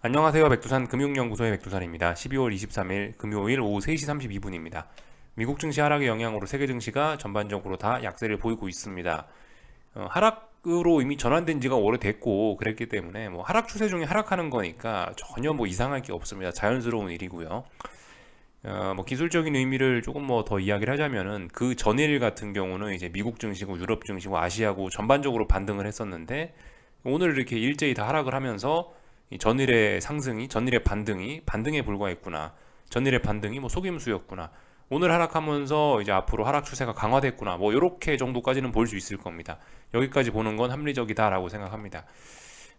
안녕하세요. 백두산 금융연구소의 백두산입니다. 12월 23일 금요일 오후 3시 32분입니다. 미국 증시 하락의 영향으로 세계 증시가 전반적으로 다 약세를 보이고 있습니다. 하락으로 이미 전환된 지가 오래됐고 그랬기 때문에 뭐 하락 추세 중에 하락하는 거니까 전혀 뭐 이상할 게 없습니다. 자연스러운 일이고요. 뭐 기술적인 의미를 조금 뭐 더 이야기를 하자면은 그 전일 같은 경우는 이제 미국 증시고 유럽 증시고 아시아고 전반적으로 반등을 했었는데 오늘 이렇게 일제히 다 하락을 하면서 이 전일의 상승이 전일의 반등에 불과했구나. 전일의 반등이 뭐 속임수였구나. 오늘 하락하면서 이제 앞으로 하락 추세가 강화됐구나. 뭐 이렇게 정도까지는 볼 수 있을 겁니다. 여기까지 보는 건 합리적이다라고 생각합니다.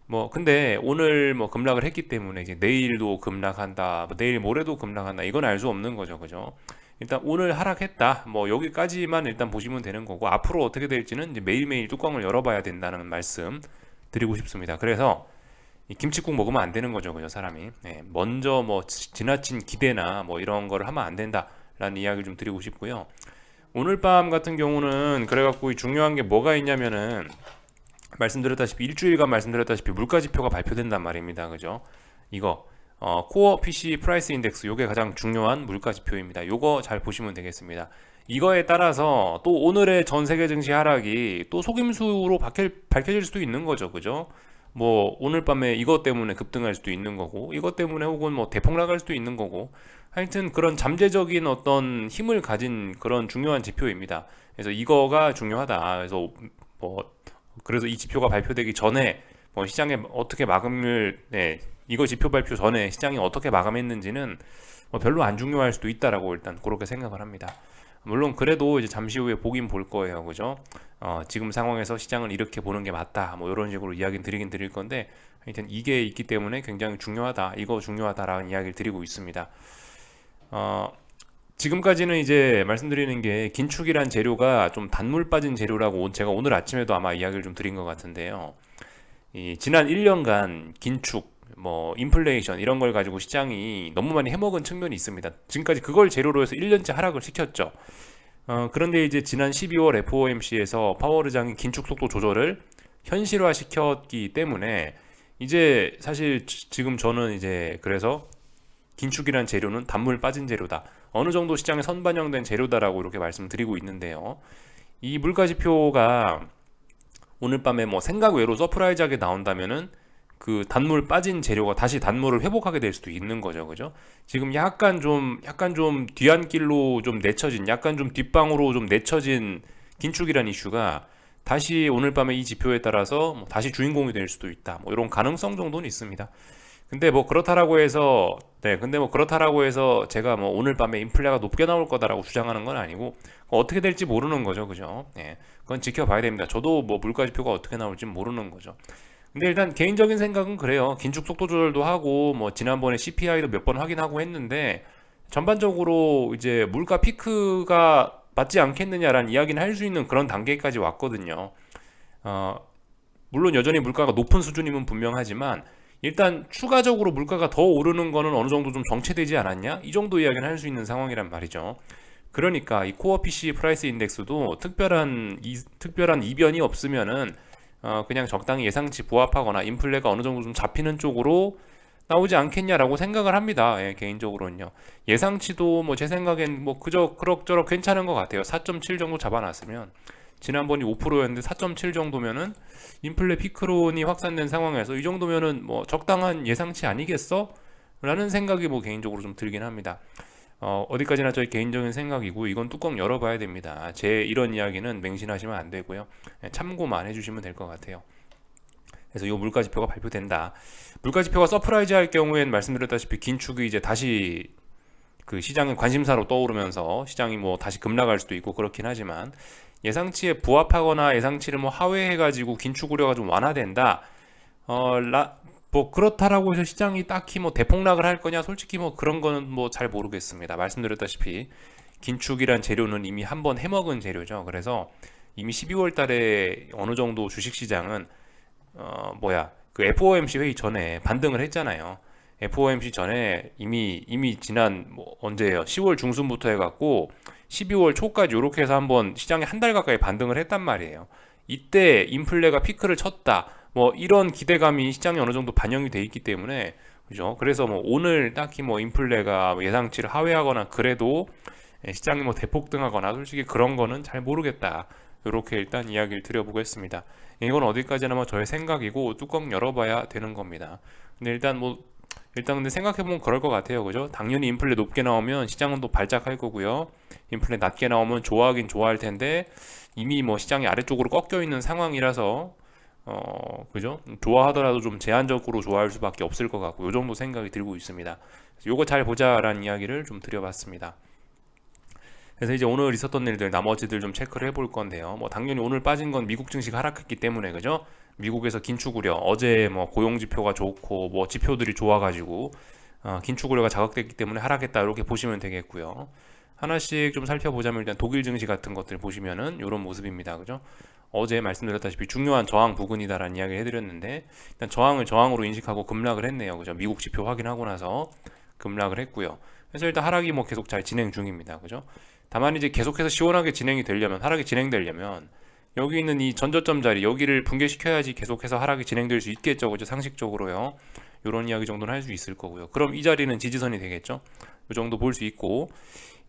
뭐 근데 오늘 뭐 급락을 했기 때문에 이제 내일도 급락한다, 뭐 내일 모레도 급락한다, 이건 알 수 없는 거죠, 그죠? 일단 오늘 하락했다, 뭐 여기까지만 일단 보시면 되는 거고 앞으로 어떻게 될지는 이제 매일매일 뚜껑을 열어봐야 된다는 말씀 드리고 싶습니다. 그래서 이 김칫국 먹으면 안 되는 거죠, 그죠, 사람이. 네, 먼저 뭐 지나친 기대나 뭐 이런 거를 하면 안 된다라는 이야기를 좀 드리고 싶고요. 오늘 밤 같은 경우는 그래갖고 중요한 게 뭐가 있냐면은 말씀드렸다시피 일주일간 말씀드렸다시피 물가 지표가 발표된단 말입니다. 그죠? 이거 코어 PC 프라이스 인덱스 요게 가장 중요한 물가 지표입니다. 요거 잘 보시면 되겠습니다. 이거에 따라서 또 오늘의 전 세계 증시 하락이 또 속임수로 밝혀질 수도 있는 거죠. 그죠? 뭐 오늘 밤에 이것 때문에 급등할 수도 있는 거고 이것 때문에 혹은 뭐 대폭락할 수도 있는 거고 하여튼 그런 잠재적인 어떤 힘을 가진 그런 중요한 지표입니다. 그래서 이거가 중요하다. 그래서 이 지표가 발표되기 전에 뭐 시장에 어떻게 마감을 이거 지표 발표 전에 시장이 어떻게 마감했는지는 뭐 별로 안 중요할 수도 있다라고 일단 그렇게 생각을 합니다. 물론 그래도 이제 잠시 후에 보긴 볼 거예요, 그죠? 지금 상황에서 시장을 이렇게 보는 게 맞다, 뭐 이런 식으로 이야기는 드리긴 드릴 건데 하여튼 이게 있기 때문에 굉장히 중요하다, 이거 중요하다라는 이야기를 드리고 있습니다. 지금까지는 이제 말씀드리는 게 긴축이란 재료가 좀 단물 빠진 재료라고 제가 오늘 아침에도 아마 이야기를 좀 드린 것 같은데요. 이 지난 1년간 긴축, 뭐 인플레이션 이런 걸 가지고 시장이 너무 많이 해먹은 측면이 있습니다. 지금까지 그걸 재료로 해서 1년째 하락을 시켰죠. 그런데 이제 지난 12월 FOMC에서 파월 의장이 긴축 속도 조절을 현실화 시켰기 때문에 이제 사실 지금 저는 이제 그래서 긴축이란 재료는 단물 빠진 재료다. 어느 정도 시장에 선반영된 재료다라고 이렇게 말씀드리고 있는데요. 이 물가지표가 오늘 밤에 뭐 생각 외로 서프라이즈하게 나온다면은 그 단물 빠진 재료가 다시 단물을 회복하게 될 수도 있는 거죠, 그죠? 지금 약간 좀 뒤안길로 좀 내쳐진, 약간 좀 뒷방으로 좀 내쳐진 긴축이란 이슈가 다시 오늘 밤에 이 지표에 따라서 뭐 다시 주인공이 될 수도 있다. 뭐 이런 가능성 정도는 있습니다. 근데 뭐 그렇다라고 해서 제가 뭐 오늘 밤에 인플레가 높게 나올 거다라고 주장하는 건 아니고 어떻게 될지 모르는 거죠, 그죠? 예, 그건 지켜봐야 됩니다. 저도 뭐 물가 지표가 어떻게 나올지 모르는 거죠. 근데 일단 개인적인 생각은 그래요. 긴축 속도 조절도 하고 뭐 지난번에 CPI도 몇 번 확인하고 했는데 전반적으로 이제 물가 피크가 맞지 않겠느냐라는 이야기는 할 수 있는 그런 단계까지 왔거든요. 어, 물론 여전히 물가가 높은 수준임은 분명하지만 일단 추가적으로 물가가 더 오르는 거는 어느 정도 좀 정체되지 않았냐? 이 정도 이야기는 할 수 있는 상황이란 말이죠. 그러니까 이 코어 PC 프라이스 인덱스도 특별한 이변이 없으면은 그냥 적당히 예상치 부합하거나 인플레가 어느 정도 좀 잡히는 쪽으로 나오지 않겠냐라고 생각을 합니다. 예, 개인적으로는요. 예상치도 뭐 제 생각엔 뭐 그저 그럭저럭 괜찮은 것 같아요. 4.7 정도 잡아놨으면 지난번이 5%였는데 4.7 정도면은 인플레 피크론이 확산된 상황에서 이 정도면은 뭐 적당한 예상치 아니겠어? 라는 생각이 뭐 개인적으로 좀 들긴 합니다. 어디까지나 저희 개인적인 생각이고 이건 뚜껑 열어봐야 됩니다. 제 이런 이야기는 맹신하시면 안 되고요. 참고만 해주시면 될 것 같아요. 그래서 이 물가지표가 발표된다. 물가지표가 서프라이즈 할 경우엔 말씀드렸다시피 긴축이 이제 다시 그 시장의 관심사로 떠오르면서 시장이 뭐 다시 급락할 수도 있고 그렇긴 하지만 예상치에 부합하거나 예상치를 뭐 하회해가지고 긴축 우려가 좀 완화된다. 뭐 그렇다라고 해서 시장이 딱히 뭐 대폭락을 할 거냐 솔직히 뭐 그런 거는 뭐 잘 모르겠습니다. 말씀드렸다시피 긴축이란 재료는 이미 한번 해먹은 재료죠. 그래서 이미 12월 달에 어느 정도 주식시장은 그 FOMC 회의 전에 반등을 했잖아요. FOMC 전에 이미 지난 뭐 언제예요? 10월 중순부터 해갖고 12월 초까지 이렇게 해서 한번 시장에 한 달 가까이 반등을 했단 말이에요. 이때 인플레가 피크를 쳤다. 뭐 이런 기대감이 시장에 어느 정도 반영이 돼 있기 때문에 그죠? 그래서 뭐 오늘 딱히 뭐 인플레가 예상치를 하회하거나 그래도 시장이 뭐 대폭등하거나 솔직히 그런 거는 잘 모르겠다. 이렇게 일단 이야기를 드려보겠습니다. 이건 어디까지나 뭐 저의 생각이고 뚜껑 열어봐야 되는 겁니다. 근데 일단 근데 생각해보면 그럴 것 같아요. 그죠? 당연히 인플레 높게 나오면 시장은 또 발작할 거고요. 인플레 낮게 나오면 좋아하긴 좋아할 텐데 이미 뭐 시장이 아래쪽으로 꺾여 있는 상황이라서 그죠? 좋아하더라도 좀 제한적으로 좋아할 수밖에 없을 것 같고 요 정도 생각이 들고 있습니다. 요거 잘 보자라는 이야기를 좀 드려봤습니다. 그래서 이제 오늘 있었던 일들 나머지들 좀 체크를 해볼 건데요. 뭐 당연히 오늘 빠진 건 미국 증시가 하락했기 때문에 그죠? 미국에서 긴축 우려 어제 뭐 고용 지표가 좋고 뭐 지표들이 좋아가지고 긴축 우려가 자극됐기 때문에 하락했다 이렇게 보시면 되겠고요. 하나씩 좀 살펴보자면 일단 독일 증시 같은 것들 보시면은 이런 모습입니다. 그죠? 어제 말씀드렸다시피 중요한 저항 부근이다라는 이야기를 해드렸는데 일단 저항을 저항으로 인식하고 급락을 했네요. 그죠? 미국 지표 확인하고 나서 급락을 했고요. 그래서 일단 하락이 뭐 계속 잘 진행 중입니다. 그죠? 다만 이제 계속해서 시원하게 진행이 되려면 하락이 진행되려면 여기 있는 이 전저점 자리 여기를 붕괴시켜야지 계속해서 하락이 진행될 수 있겠죠. 그죠? 상식적으로요. 이런 이야기 정도는 할 수 있을 거고요. 그럼 이 자리는 지지선이 되겠죠. 이 정도 볼 수 있고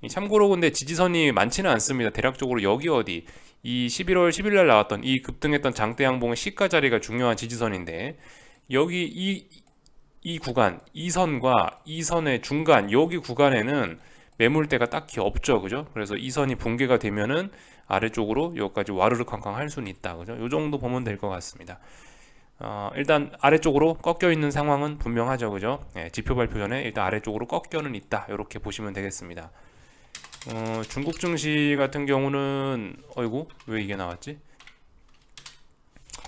참고로 근데 지지선이 많지는 않습니다. 대략적으로 여기 어디 이 11월 10일 날 나왔던 이 급등했던 장대 양봉의 시가 자리가 중요한 지지선인데 여기 이 구간 이 선과 이 선의 중간 여기 구간에는 매물대가 딱히 없죠. 그죠? 그래서 이 선이 붕괴가 되면은 아래쪽으로 여기까지 와르르 쾅쾅 할 수는 있다. 그죠? 요 정도 보면 될 것 같습니다. 일단 아래쪽으로 꺾여 있는 상황은 분명하죠. 그죠? 지표 발표 전에 일단 아래쪽으로 꺾여는 있다. 이렇게 보시면 되겠습니다. 중국 증시 같은 경우는 어이구 왜 이게 나왔지?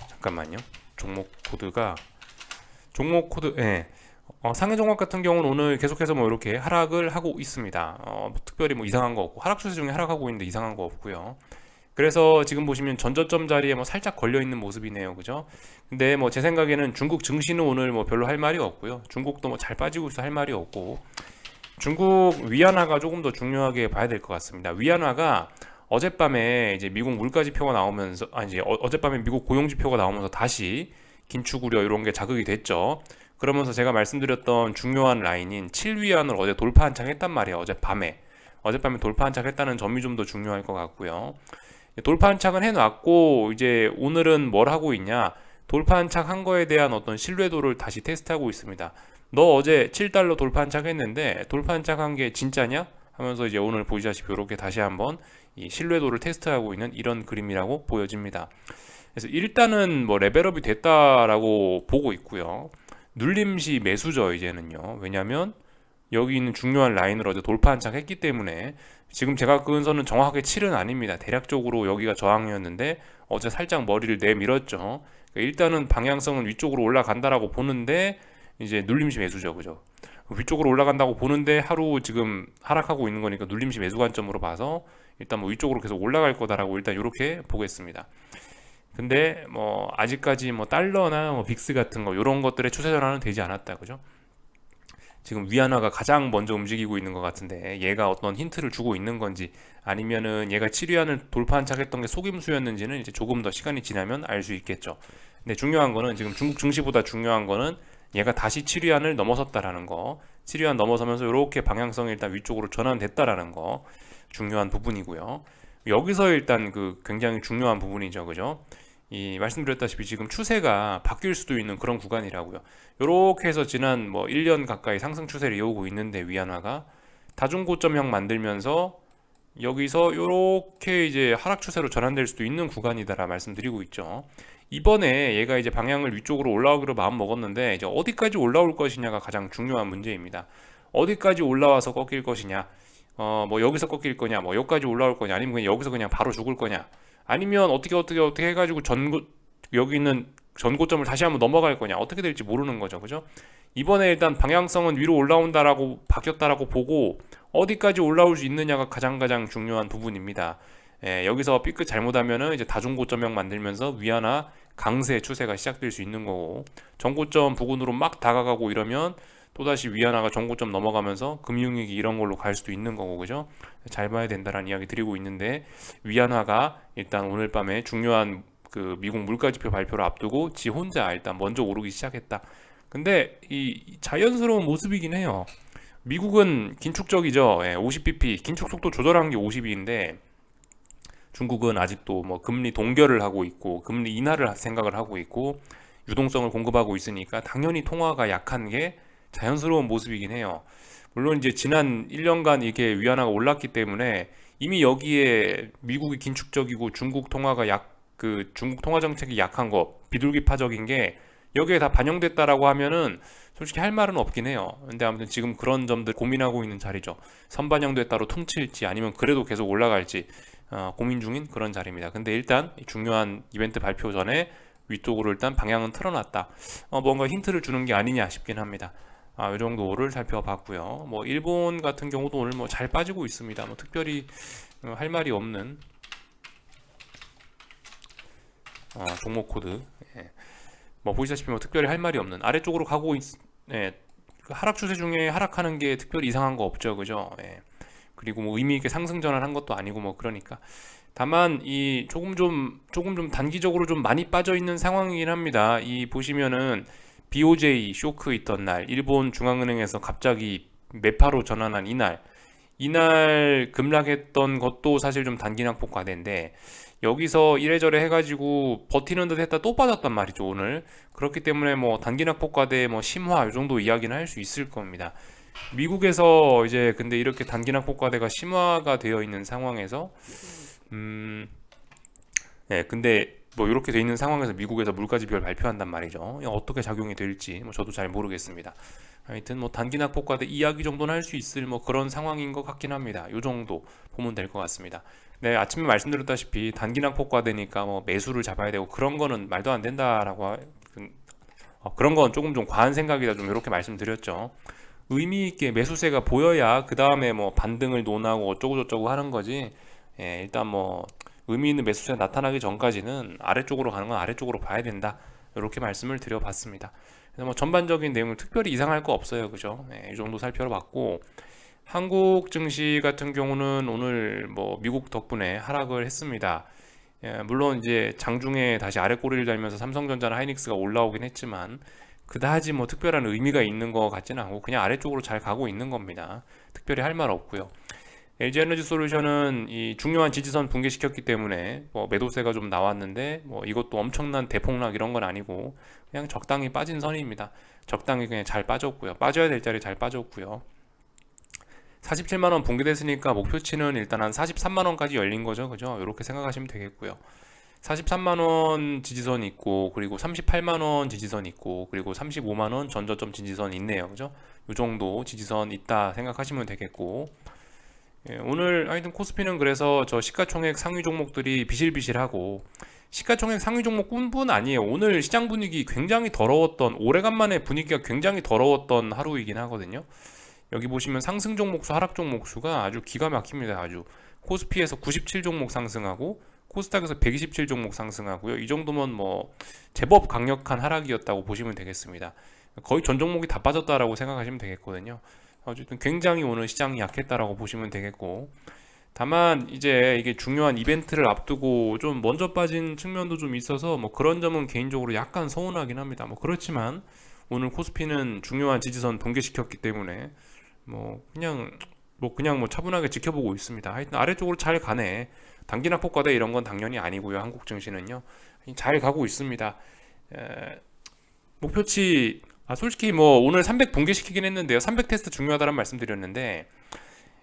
잠깐만요. 종목 코드 상해 종목 같은 경우는 오늘 계속해서 뭐 이렇게 하락을 하고 있습니다. 특별히 뭐 이상한 거 없고 하락 추세 중에 하락하고 있는데 이상한 거 없고요. 그래서 지금 보시면 전저점 자리에 뭐 살짝 걸려 있는 모습이네요. 그죠? 근데 뭐 제 생각에는 중국 증시는 오늘 뭐 별로 할 말이 없고요. 중국도 뭐 잘 빠지고 있어 할 말이 없고 중국 위안화가 조금 더 중요하게 봐야 될 것 같습니다. 위안화가 어젯밤에 이제 미국 물가 지표가 나오면서 이제 어젯밤에 미국 고용 지표가 나오면서 다시 긴축 우려 이런 게 자극이 됐죠. 그러면서 제가 말씀드렸던 중요한 라인인 7위안을 어제 돌파 한창 했단 말이에요. 어젯밤에 돌파 한창 했다는 점이 좀 더 중요할 것 같고요. 돌파 한창은 해놨고 이제 오늘은 뭘 하고 있냐? 돌파 한창 한 거에 대한 어떤 신뢰도를 다시 테스트하고 있습니다. 너 어제 7달러 돌파 한창 했는데 돌파 한창 한 게 진짜냐? 하면서 이제 오늘 보시다시피 이렇게 다시 한번 이 신뢰도를 테스트하고 있는 이런 그림이라고 보여집니다. 그래서 일단은 뭐 레벨업이 됐다라고 보고 있고요. 눌림시 매수죠 이제는요. 왜냐하면 여기 있는 중요한 라인을 어제 돌파 한창 했기 때문에 지금 제가 그은 선은 정확하게 7은 아닙니다. 대략적으로 여기가 저항이었는데 어제 살짝 머리를 내밀었죠. 그러니까 일단은 방향성은 위쪽으로 올라간다라고 보는데 이제 눌림시 매수죠. 그죠? 위쪽으로 올라간다고 보는데 하루 지금 하락하고 있는 거니까 눌림시 매수 관점으로 봐서 일단 뭐 위쪽으로 계속 올라갈 거다라고 일단 이렇게 보겠습니다. 근데 뭐 아직까지 뭐 달러나 뭐 빅스 같은 거 이런 것들의 추세 전환은 되지 않았다. 그죠? 지금 위안화가 가장 먼저 움직이고 있는 것 같은데 얘가 어떤 힌트를 주고 있는 건지 아니면은 얘가 7위안을 돌파한 척했던 게 속임수였는지는 이제 조금 더 시간이 지나면 알 수 있겠죠. 근데 중요한 거는 지금 중국 증시보다 중요한 거는 얘가 다시 7위안을 넘어섰다라는 거, 7위안 넘어서면서 이렇게 방향성이 일단 위쪽으로 전환됐다라는 거 중요한 부분이고요. 여기서 일단 그 굉장히 중요한 부분이죠, 그죠? 이 말씀드렸다시피 지금 추세가 바뀔 수도 있는 그런 구간이라고요. 이렇게 해서 지난 뭐 1년 가까이 상승 추세를 이어오고 있는데 위안화가 다중고점형 만들면서 여기서 이렇게 이제 하락 추세로 전환될 수도 있는 구간이다라 말씀드리고 있죠. 이번에 얘가 이제 방향을 위쪽으로 올라오기로 마음 먹었는데 이제 어디까지 올라올 것이냐가 가장 중요한 문제입니다. 어디까지 올라와서 꺾일 것이냐, 뭐 여기서 꺾일 거냐, 뭐 여기까지 올라올 거냐, 아니면 그냥 여기서 그냥 바로 죽을 거냐, 아니면 어떻게 해가지고 여기 있는 전고점을 다시 한번 넘어갈 거냐, 어떻게 될지 모르는 거죠, 그죠? 이번에 일단 방향성은 위로 올라온다라고 바뀌었다라고 보고 어디까지 올라올 수 있느냐가 가장 중요한 부분입니다. 여기서 삐끗 잘못하면은 이제 다중고점형 만들면서 위안화 강세 추세가 시작될 수 있는 거고 전고점 부근으로 막 다가가고 이러면 또다시 위안화가 전고점 넘어가면서 금융위기 이런 걸로 갈 수도 있는 거고 그죠? 잘 봐야 된다라는 이야기 드리고 있는데 위안화가 일단 오늘 밤에 중요한 그 미국 물가지표 발표를 앞두고 지 혼자 일단 먼저 오르기 시작했다. 근데 이 자연스러운 모습이긴 해요. 미국은 긴축적이죠. 50bp 긴축 속도 조절한 게 50인데 중국은 아직도 뭐 금리 동결을 하고 있고 금리 인하를 생각을 하고 있고 유동성을 공급하고 있으니까 당연히 통화가 약한 게 자연스러운 모습이긴 해요. 물론 이제 지난 1년간 이게 위안화가 올랐기 때문에 이미 여기에 미국이 긴축적이고 중국 통화가 중국 통화 정책이 약한 거 비둘기파적인 게 여기에 다 반영됐다라고 하면은 솔직히 할 말은 없긴 해요. 근데 아무튼 지금 그런 점들 고민하고 있는 자리죠. 선반영됐다로 퉁칠지 아니면 그래도 계속 올라갈지 고민 중인 그런 자리입니다. 근데 일단 중요한 이벤트 발표 전에 위쪽으로 일단 방향은 틀어놨다. 뭔가 힌트를 주는 게 아니냐 싶긴 합니다. 이 정도를 살펴봤고요. 뭐 일본 같은 경우도 오늘 뭐 잘 빠지고 있습니다. 뭐 특별히 할 말이 없는 종목 코드. 예. 뭐 보시다시피 뭐 특별히 할 말이 없는 아래쪽으로 가고 예. 그 하락 추세 중에 하락하는 게 특별히 이상한 거 없죠, 그죠? 예. 그리고 뭐 의미 있게 상승 전환한 것도 아니고 뭐 그러니까 다만 이 조금 좀 단기적으로 좀 많이 빠져 있는 상황이긴 합니다. 이 보시면은 BOJ 쇼크 있던 날 일본 중앙은행에서 갑자기 매파로 전환한 이날 급락했던 것도 사실 좀 단기 낙폭 과대인데 여기서 이래저래 해가지고 버티는 듯 했다 또 빠졌단 말이죠 오늘. 그렇기 때문에 뭐 단기 낙폭 과대 뭐 심화 이 정도 이야기는 할 수 있을 겁니다. 미국에서 이제 근데 이렇게 단기 낙폭 과대가 심화가 되어 있는 상황에서 네, 근데 뭐 이렇게 돼 있는 상황에서 미국에서 물가 지표를 발표한단 말이죠. 어떻게 작용이 될지 뭐 저도 잘 모르겠습니다. 하여튼 뭐 단기 낙폭 과대 이야기 정도는 할 수 있을 뭐 그런 상황인 것 같긴 합니다. 요 정도 보면 될 것 같습니다. 네, 아침에 말씀드렸다시피 단기 낙폭 과대니까 뭐 매수를 잡아야 되고 그런 거는 말도 안 된다라고 그런 건 조금 좀 과한 생각이다 좀 이렇게 말씀드렸죠. 의미 있게 매수세가 보여야 그 다음에 뭐 반등을 논하고 어쩌고 저쩌고 하는 거지. 일단 뭐 의미 있는 매수세가 나타나기 전까지는 아래쪽으로 가는 건 아래쪽으로 봐야 된다. 이렇게 말씀을 드려봤습니다. 그래서 뭐 전반적인 내용은 특별히 이상할 거 없어요, 그죠? 이 정도 살펴봤고 한국 증시 같은 경우는 오늘 뭐 미국 덕분에 하락을 했습니다. 물론 이제 장중에 다시 아래 꼬리를 달면서 삼성전자나 하이닉스가 올라오긴 했지만 그다지 뭐 특별한 의미가 있는 것 같지는 않고 그냥 아래쪽으로 잘 가고 있는 겁니다. 특별히 할 말 없고요. LG에너지솔루션은 이 중요한 지지선 붕괴시켰기 때문에 뭐 매도세가 좀 나왔는데 뭐 이것도 엄청난 대폭락 이런 건 아니고 그냥 적당히 빠진 선입니다. 적당히 그냥 잘 빠졌고요. 빠져야 될 자리 잘 빠졌고요. 47만원 붕괴됐으니까 목표치는 일단 한 43만원까지 열린 거죠. 그죠? 이렇게 생각하시면 되겠고요. 43만원 지지선 있고 그리고 38만원 지지선 있고 그리고 35만원 전저점 지지선 있네요. 그죠? 이 정도 지지선 있다 생각하시면 되겠고 오늘 하여튼 코스피는 그래서 저 시가총액 상위 종목들이 비실비실하고 시가총액 상위 종목뿐 아니에요. 오늘 시장 분위기 굉장히 더러웠던 오래간만에 분위기가 굉장히 더러웠던 하루이긴 하거든요. 여기 보시면 상승 종목수 하락 종목수가 아주 기가 막힙니다. 아주 코스피에서 97 종목 상승하고 코스닥에서 127 종목 상승하고요. 이 정도면 뭐 제법 강력한 하락이었다고 보시면 되겠습니다. 거의 전 종목이 다 빠졌다라고 생각하시면 되겠거든요. 어쨌든 굉장히 오늘 시장이 약했다라고 보시면 되겠고 다만 이제 이게 중요한 이벤트를 앞두고 좀 먼저 빠진 측면도 좀 있어서 뭐 그런 점은 개인적으로 약간 서운하긴 합니다. 뭐 그렇지만 오늘 코스피는 중요한 지지선 붕괴시켰기 때문에 그냥 차분하게 지켜보고 있습니다. 하여튼 아래쪽으로 잘 가네. 단기 낙폭 과대 이런 건 당연히 아니고요. 한국 증시는요. 잘 가고 있습니다. 목표치 솔직히 뭐 오늘 300 붕괴시키긴 했는데요. 300 테스트 중요하다는 말씀드렸는데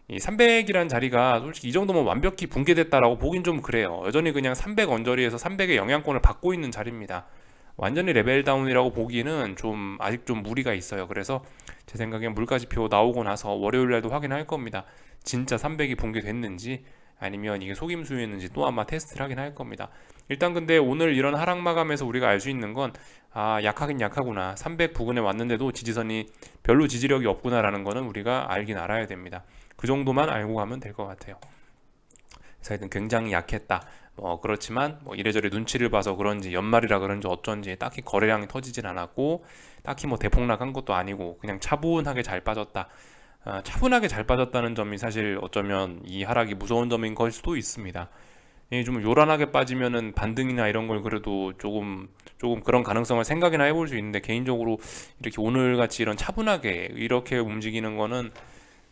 이 300이란 자리가 솔직히 이 정도면 완벽히 붕괴됐다라고 보긴 좀 그래요. 여전히 그냥 300 언저리에서 300의 영향권을 받고 있는 자리입니다. 완전히 레벨 다운이라고 보기는 좀 아직 좀 무리가 있어요. 그래서 제 생각엔 물가지표 나오고 나서 월요일날도 확인할 겁니다. 진짜 300이 붕괴됐는지 아니면 이게 속임수였는지 또 아마 테스트를 하긴 할 겁니다. 일단 근데 오늘 이런 하락 마감에서 우리가 알 수 있는 건 약하긴 약하구나. 300 부근에 왔는데도 지지선이 별로 지지력이 없구나라는 거는 우리가 알긴 알아야 됩니다. 그 정도만 알고 가면 될 것 같아요. 그래서 하여튼 굉장히 약했다. 그렇지만 뭐 이래저래 눈치를 봐서 그런지 연말이라 그런지 어쩐지 딱히 거래량이 터지진 않았고 딱히 뭐 대폭락한 것도 아니고 그냥 차분하게 잘 빠졌다. 차분하게 잘 빠졌다는 점이 사실 어쩌면 이 하락이 무서운 점인 걸 수도 있습니다. 좀 요란하게 빠지면은 반등이나 이런 걸 그래도 조금 그런 가능성을 생각이나 해볼 수 있는데, 개인적으로 이렇게 오늘같이 이런 차분하게 이렇게 움직이는 거는,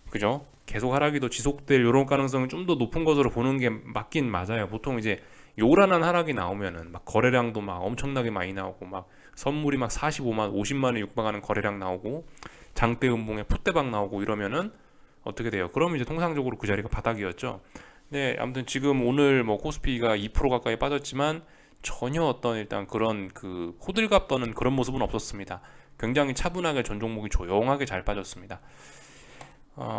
그죠? 계속 하락이 더 지속될 이런 가능성이 좀 더 높은 것으로 보는 게 맞긴 맞아요. 보통 이제 요란한 하락이 나오면은 막 거래량도 막 엄청나게 많이 나오고, 막 선물이 막 45만, 50만에 육박하는 거래량 나오고, 장대 음봉에 풋대박 나오고 이러면은 어떻게 돼요? 그러면 이제 통상적으로 그 자리가 바닥이었죠. 네, 아무튼 지금 오늘 뭐 코스피가 2% 가까이 빠졌지만 전혀 어떤 일단 그런 그 호들갑 떠는 그런 모습은 없었습니다. 굉장히 차분하게 전 종목이 조용하게 잘 빠졌습니다.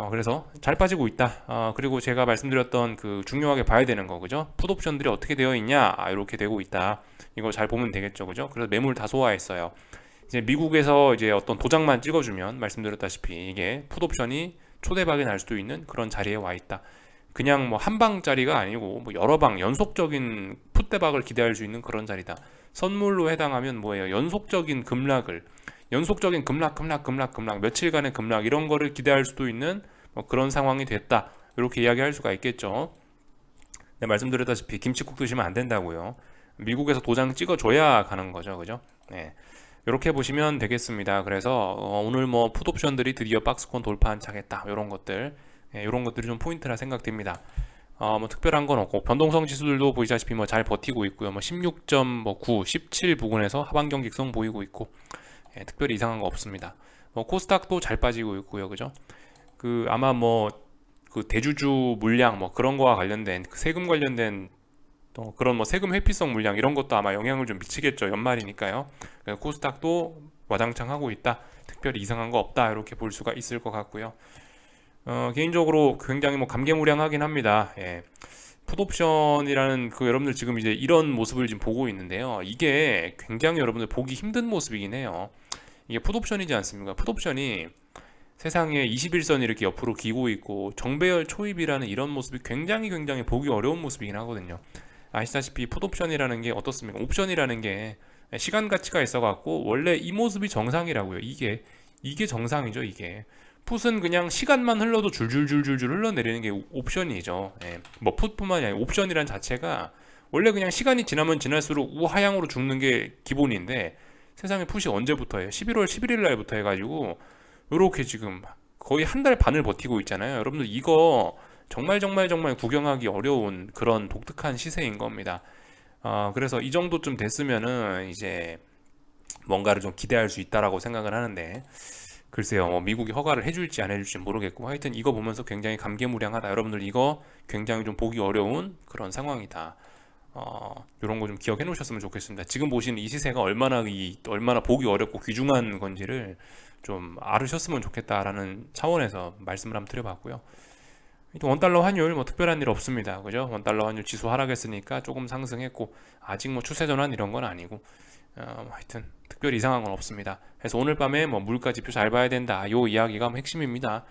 그래서 잘 빠지고 있다. 그리고 제가 말씀드렸던 그 중요하게 봐야 되는 거, 그죠? 풋옵션들이 어떻게 되어 있냐? 이렇게 되고 있다. 이거 잘 보면 되겠죠, 그죠? 그래서 매물 다 소화했어요. 이제 미국에서 이제 어떤 도장만 찍어주면, 말씀드렸다시피 이게 풋옵션이 초대박이 날 수도 있는 그런 자리에 와 있다. 그냥 뭐 한 방짜리가 아니고 뭐 여러 방 연속적인 풋대박을 기대할 수 있는 그런 자리다. 선물로 해당하면 뭐예요? 연속적인 급락 며칠간의 급락 이런 거를 기대할 수도 있는 뭐 그런 상황이 됐다. 이렇게 이야기할 수가 있겠죠. 네, 말씀드렸다시피 김치국 드시면 안 된다고요. 미국에서 도장 찍어줘야 가는 거죠, 그죠? 네. 이렇게 보시면 되겠습니다. 그래서 오늘 뭐 풋옵션들이 드디어 박스권 돌파한 차겠다. 이런 것들, 이런 것들이 좀 포인트라 생각됩니다. 뭐 특별한 건 없고, 변동성 지수들도 보시다시피 뭐 잘 버티고 있고요. 뭐 16.9, 17 부근에서 하방 경직성 보이고 있고, 특별히 이상한 거 없습니다. 뭐 코스닥도 잘 빠지고 있고요, 그죠? 그 아마 뭐 그 대주주 물량 뭐 그런 거와 관련된 그 세금 관련된 또 그런 뭐 세금 회피성 물량 이런 것도 아마 영향을 좀 미치겠죠. 연말이니까요. 코스닥도 와장창 하고 있다. 특별히 이상한 거 없다. 이렇게 볼 수가 있을 것 같고요. 개인적으로 굉장히 뭐 감개무량하긴 합니다. 예. 풋옵션이라는 그 여러분들 지금 이제 이런 모습을 지금 보고 있는데요. 이게 굉장히 여러분들 보기 힘든 모습이긴 해요. 이게 풋옵션이지 않습니까? 풋옵션이 세상에 21선이 이렇게 옆으로 기고 있고 정배열 초입이라는 이런 모습이 굉장히 보기 어려운 모습이긴 하거든요. 아시다시피 풋옵션이라는 게 어떻습니까? 옵션이라는 게 시간 가치가 있어 갖고 원래 이 모습이 정상이라고요. 이게 정상이죠, 이게. 풋은 그냥 시간만 흘러도 줄줄줄줄줄 흘러내리는 게 옵션이죠. 예. 뭐 풋뿐만이 아니라 옵션이란 자체가 원래 그냥 시간이 지나면 지날수록 우하향으로 죽는 게 기본인데, 세상에 풋이 언제부터예요? 11월 11일 날부터 해가지고 요렇게 지금 거의 한 달 반을 버티고 있잖아요. 여러분들 이거 정말 구경하기 어려운 그런 독특한 시세인 겁니다. 그래서 이 정도쯤 됐으면은 이제 뭔가를 좀 기대할 수 있다라고 생각을 하는데, 글쎄요, 뭐 미국이 허가를 해줄지 안 해줄지 모르겠고, 하여튼 이거 보면서 굉장히 감개무량하다. 여러분들 이거 굉장히 좀 보기 어려운 그런 상황이다. 이런 거 좀 기억해 놓으셨으면 좋겠습니다. 지금 보시는 이 시세가 얼마나 보기 어렵고 귀중한 건지를 좀 알으셨으면 좋겠다라는 차원에서 말씀을 한번 드려봤고요. 원달러 환율 뭐 특별한 일 없습니다. 그죠? 원달러 환율 지수 하락했으니까 조금 상승했고, 아직 뭐 추세 전환 이런 건 아니고, 하여튼 특별히 이상한 건 없습니다. 그래서 오늘 밤에 뭐 물가 지표 잘 봐야 된다. 요 이야기가 핵심입니다.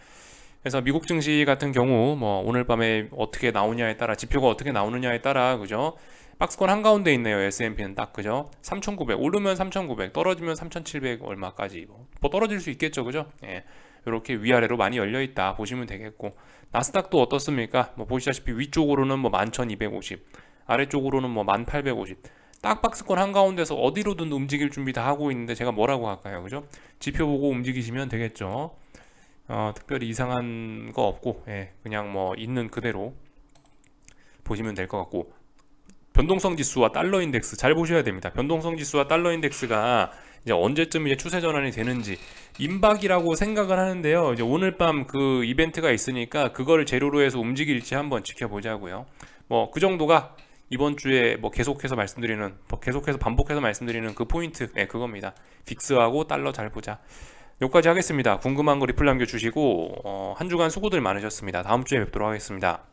그래서 미국 증시 같은 경우 뭐 오늘 밤에 어떻게 나오냐에 따라, 지표가 어떻게 나오느냐에 따라, 그죠? 박스권 한가운데 있네요. S&P는 딱, 그죠? 3,900 오르면 3,900, 떨어지면 3,700 얼마까지 뭐 떨어질 수 있겠죠, 그죠? 예. 이렇게 위아래로 많이 열려 있다 보시면 되겠고, 나스닥도 어떻습니까? 뭐 보시다시피 위쪽으로는 뭐 11,250, 아래쪽으로는 뭐 1,850. 딱 박스권 한가운데서 어디로든 움직일 준비 다 하고 있는데 제가 뭐라고 할까요, 그죠? 지표 보고 움직이시면 되겠죠. 특별히 이상한 거 없고, 예, 그냥 뭐 있는 그대로 보시면 될 것 같고, 변동성 지수와 달러 인덱스 잘 보셔야 됩니다. 변동성 지수와 달러 인덱스가 이제 언제쯤 이제 추세 전환이 되는지 임박이라고 생각을 하는데요. 이제 오늘 밤 그 이벤트가 있으니까 그거를 재료로 해서 움직일지 한번 지켜보자고요. 뭐 그 정도가 이번 주에 뭐 계속해서 반복해서 말씀드리는 그 포인트, 네, 그겁니다. 빅스하고 달러 잘 보자. 여기까지 하겠습니다. 궁금한 거 리플 남겨주시고 한 주간 수고들 많으셨습니다. 다음 주에 뵙도록 하겠습니다.